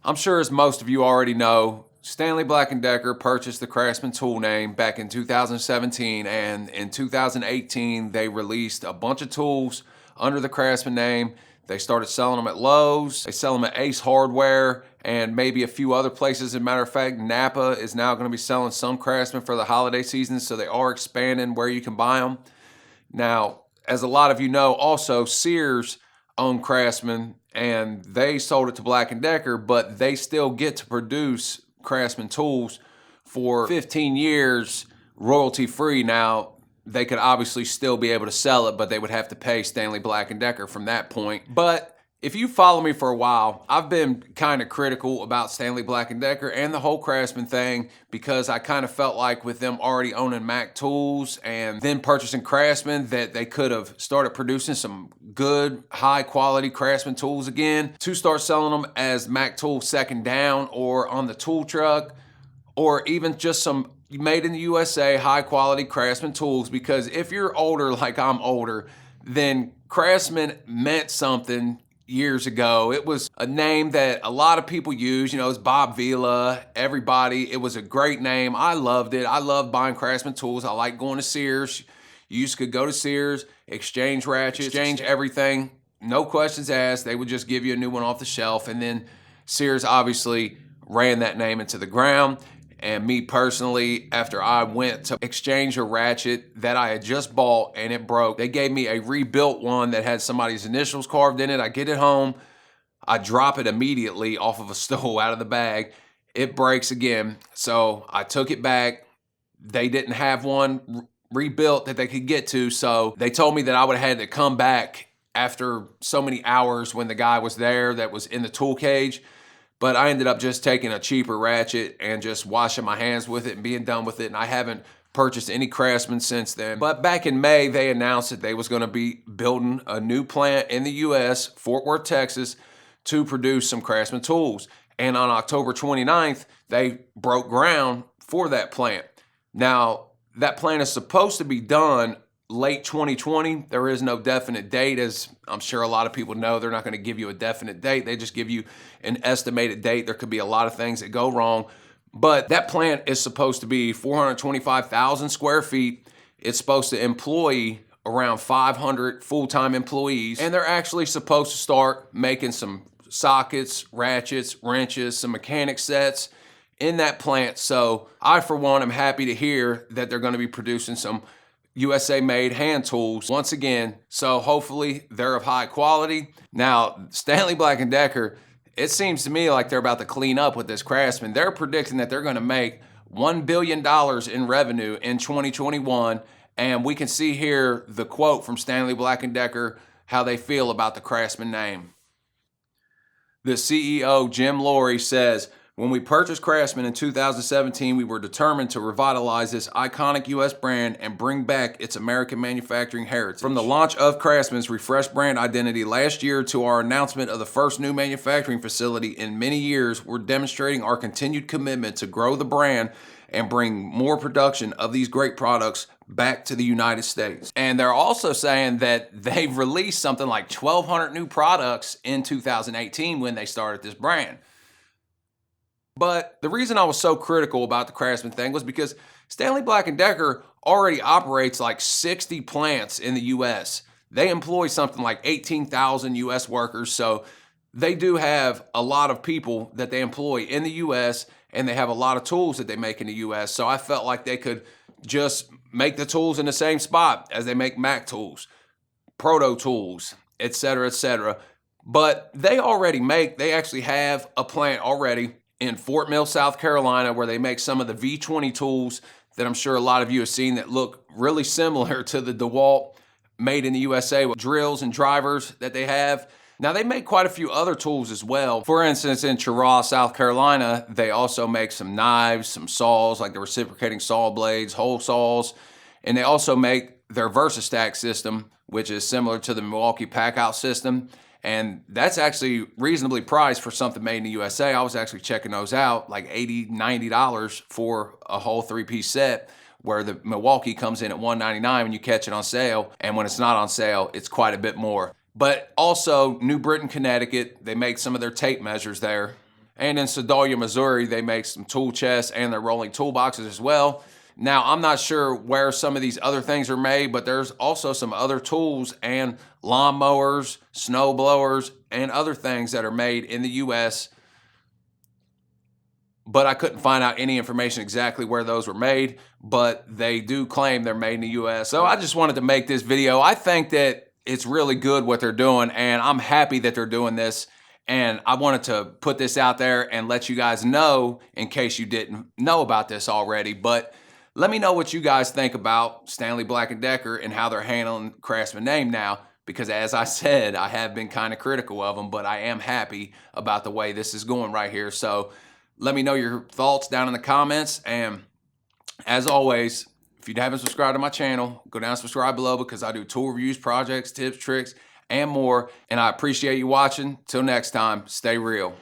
I'm sure as most of you already know, Stanley Black & Decker purchased the Craftsman tool name back in 2017, and in 2018 they released a bunch of tools under the Craftsman name. They started selling them at Lowe's, they sell them at Ace Hardware, and maybe a few other places. As a matter of fact, Napa is now going to be selling some Craftsman for the holiday season, so they are expanding where you can buy them. Now, as a lot of you know, also Sears owned Craftsman, and they sold it to Black & Decker, but they still get to produce Craftsman tools for 15 years royalty free. Now, they could obviously still be able to sell it, but they would have to pay Stanley Black & Decker from that point. But if you follow me for a while, I've been kind of critical about Stanley Black & Decker and the whole Craftsman thing, because I kind of felt like with them already owning Mac tools and then purchasing Craftsman, that they could have started producing some good, high quality Craftsman tools again to start selling them as Mac tools second down or on the tool truck, or even just some made in the USA high quality Craftsman tools. Because if you're older like I'm older, then Craftsman meant something years ago. It was a name that a lot of people use. You know, it's Bob Vila, everybody. It was a great name. I loved it. I loved buying Craftsman tools. I like going to Sears. You used to go to Sears, exchange ratchets, exchange everything, no questions asked. They would just give you a new one off the shelf. And then Sears obviously ran that name into the ground. And me personally, after I went to exchange a ratchet that I had just bought and it broke, they gave me a rebuilt one that had somebody's initials carved in it. I get it home, I drop it immediately off of a stool out of the bag. It breaks again. So I took it back. They didn't have one rebuilt that they could get to. So they told me that I would have had to come back after so many hours when the guy was there that was in the tool cage. But I ended up just taking a cheaper ratchet and just washing my hands with it and being done with it. And I haven't purchased any Craftsman since then. But back in May, they announced that they was going to be building a new plant in the US, Fort Worth, Texas, to produce some Craftsman tools. And on October 29th, they broke ground for that plant. Now, that plant is supposed to be done late 2020. There is no definite date. As I'm sure a lot of people know, they're not going to give you a definite date. They just give you an estimated date. There could be a lot of things that go wrong. But that plant is supposed to be 425,000 square feet. It's supposed to employ around 500 full-time employees. And they're actually supposed to start making some sockets, ratchets, wrenches, some mechanic sets in that plant. So I, for one, am happy to hear that they're going to be producing some USA made hand tools once again. So hopefully they're of high quality. Now, Stanley Black & Decker, it seems to me like they're about to clean up with this Craftsman. They're predicting that they're going to make $1 billion in revenue in 2021. And we can see here the quote from Stanley Black & Decker, how they feel about the Craftsman name. The CEO, Jim Lorry, says, "When we purchased Craftsman in 2017, we were determined to revitalize this iconic U.S. brand and bring back its American manufacturing heritage. From the launch of Craftsman's refreshed brand identity last year to our announcement of the first new manufacturing facility in many years, we're demonstrating our continued commitment to grow the brand and bring more production of these great products back to the United States." And they're also saying that they've released something like 1,200 new products in 2018 when they started this brand. But the reason I was so critical about the Craftsman thing was because Stanley Black & Decker already operates like 60 plants in the US. They employ something like 18,000 US workers. So they do have a lot of people that they employ in the US, and they have a lot of tools that they make in the US. So I felt like they could just make the tools in the same spot as they make Mac tools, Proto tools, etc., etc. But they actually have a plant already in Fort Mill, South Carolina, where they make some of the V20 tools that I'm sure a lot of you have seen that look really similar to the DeWalt made in the USA with drills and drivers that they have. Now, they make quite a few other tools as well. For instance, in Cheraw, South Carolina, they also make some knives, some saws, like the reciprocating saw blades, hole saws, and they also make their VersaStack system, which is similar to the Milwaukee Packout system. And that's actually reasonably priced for something made in the USA. I was actually checking those out, like $80, $90 for a whole three-piece set, where the Milwaukee comes in at $199 when you catch it on sale. And when it's not on sale, it's quite a bit more. But also New Britain, Connecticut, they make some of their tape measures there. And in Sedalia, Missouri, they make some tool chests and they're rolling toolboxes as well. Now, I'm not sure where some of these other things are made, but there's also some other tools and lawnmowers, snow blowers, and other things that are made in the US, but I couldn't find out any information exactly where those were made, but they do claim they're made in the US. So I just wanted to make this video. I think that it's really good what they're doing, and I'm happy that they're doing this. And I wanted to put this out there and let you guys know in case you didn't know about this already. But let me know what you guys think about Stanley Black & Decker and how they're handling Craftsman name now, because as I said, I have been kind of critical of them, but I am happy about the way this is going right here. So let me know your thoughts down in the comments. And as always, if you haven't subscribed to my channel, go down and subscribe below, because I do tool reviews, projects, tips, tricks, and more. And I appreciate you watching. Till next time, stay real.